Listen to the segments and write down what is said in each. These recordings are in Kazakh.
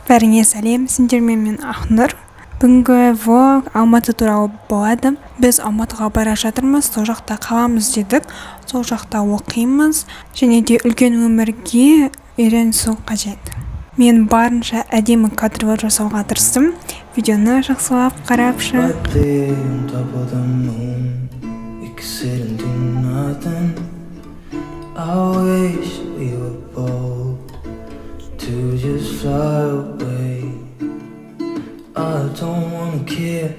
Бәріңе сәлем, сендермен мен Ақнұр. Бүгінгі влог Алматы туралы болады. Біз Алматыға бара жатырмыз, сол жақта қаламыз дедік. Сол жақта оқимыз, және де үлкен өмірге үйренісу қажет. Мен барынша әдемі кадрлар жасауға тырыстым. Видеоны жақсылап қарап шық. To just fly away. I don't wanna care.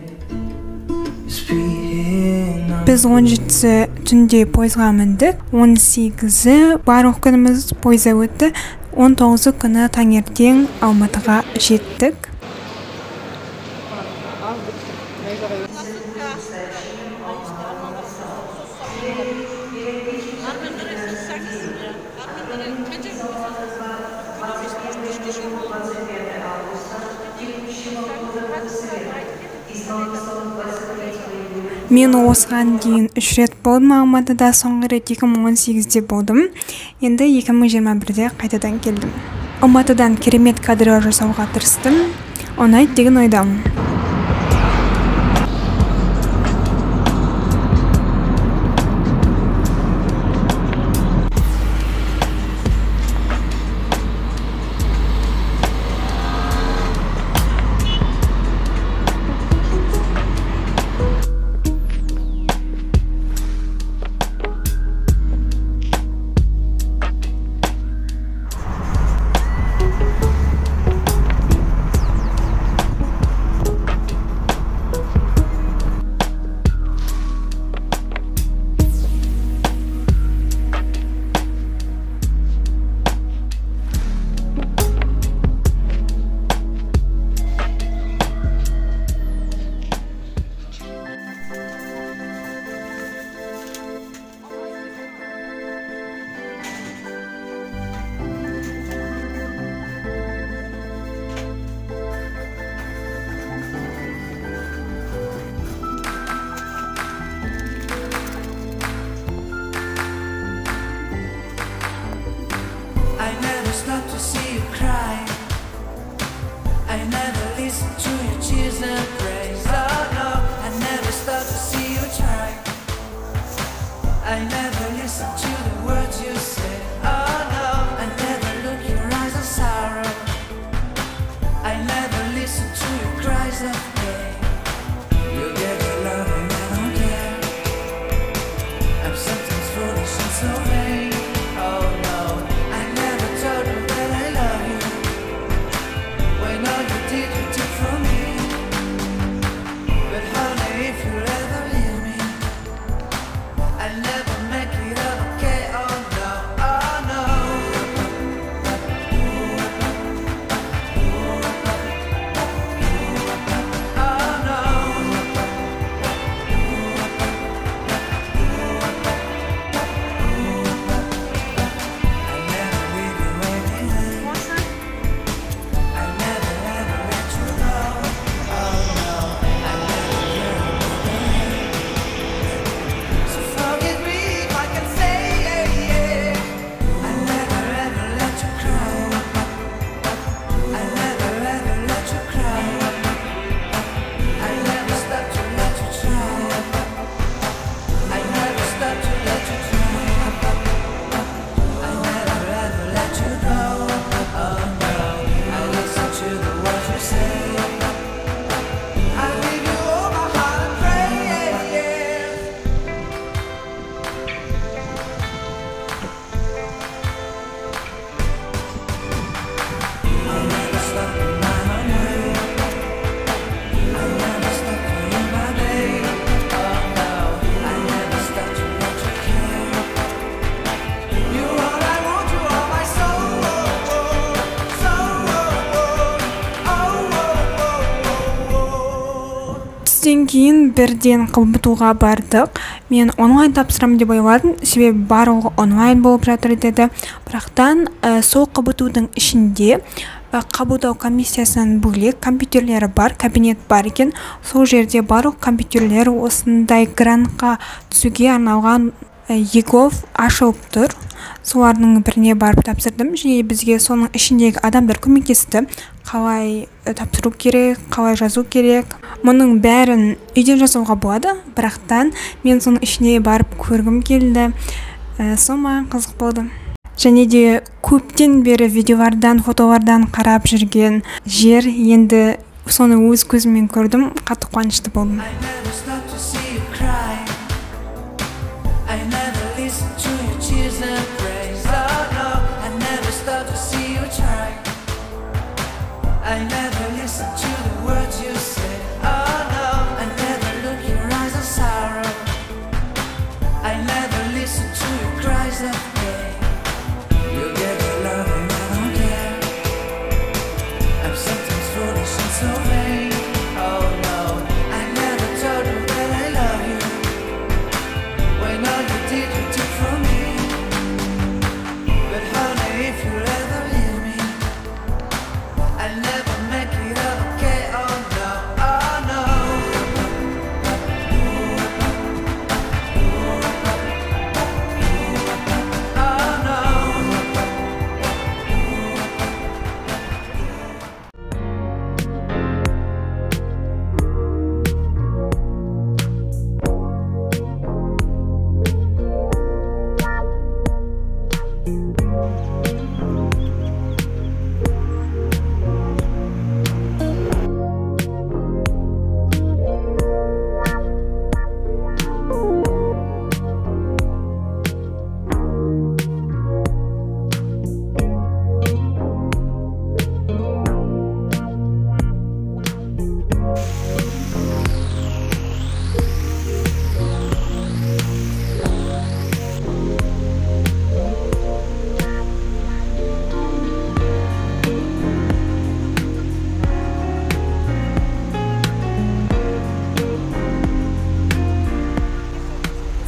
Біз 17 түнде пойызға міндік, 18-і барлық күніміз пойызда өтті, 19 күні таңертең Алматыға жеттік. Мен осыған дейін 3 рет болдым Алматыда, соңғы рет 2018-де болдым. Енді 2021-де қайтадан келдім. Алматыдан керемет кадрлар жасауға тырыстым. Ұнайды деген ойдамын. Not to see you cry. I never listen to your tears and praise. Oh no, I never start to see you try. I never listen to the words you say. Oh no, I never look your eyes of sorrow. I never listen to your cries of pain. You get your love and I don't care. I'm sometimes foolish and so vain. Oh no, I never told you that I love you. When all you did for me. But honey, if you ever leave me, I'll never make it okay. Oh no, oh no. Oh no. I'll never leave you waiting. I'll never ever let you go. Oh no, I'll never care about it. So forgive me if I can say I'll never ever let you cry. I'll never ever let you cry. I'll never stop to let you try. I'll never stop to let you try. I'll never ever let you go. Oh no, I listen to the words you say. I give you all my heart and pray. I'll never stop in my own way. I'll never stop for you, my babe. Oh no, I'll never stop to let you care. You all I want, you are my soul. Түстен кейін бірден қабытуға бардық. Мен онлайн тапсырамын деп ойладым, себебі барлығы онлайн болып жатыр деді. Бірақтан сол қабытудың ішінде қабылдау комиссиясынан бөлек компьютерлері бар, кабинет бар екен. Сол жерде барлық компьютерлер осындай грантқа түсуге арналған Егов ашылып тұр. Солардың біріне барып тапсырдым, және бізге соның ішіндегі адамдар көмектесті. Қалай тапсыру керек, қалай жазу керек. Мұның бәрін үйден жасауға болады, бірақтан мен соның ішіне барып көргім келді. Сома қызық болды. Және де көптен бері видеолардан, фотолардан қарап жүрген жер, енді соны өз көзіммен көрдім, қатты қуанышты болдым. I never listen to the words you say. Oh no, I never look your eyes of sorrow. I never listen to your cries of pain. You get your love and I don't care. I'm sometimes foolish and so vain. Oh no, I never told you that I love you, when all you did you took from me. But honey, if you ever leave me, I'll never make it okay. Oh no, oh no. Oh no.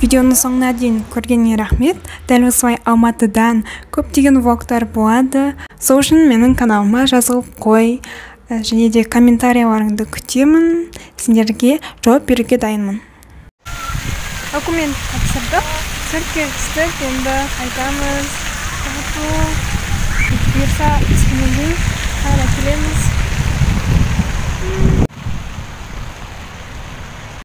Видеоны соңына дейін көргеніне рахмет. Дәл осылай Алматыдан көптеген влогтар болады. Сол үшін менің каналыма жазылып қой, және де комментарияларыңды күтемін. Сендерге жауап беруге дайынмын. Документ тапсырдық, түсіріп келістік, енді қайтамыз. Бұйырса, өскеменге қайта келеміз.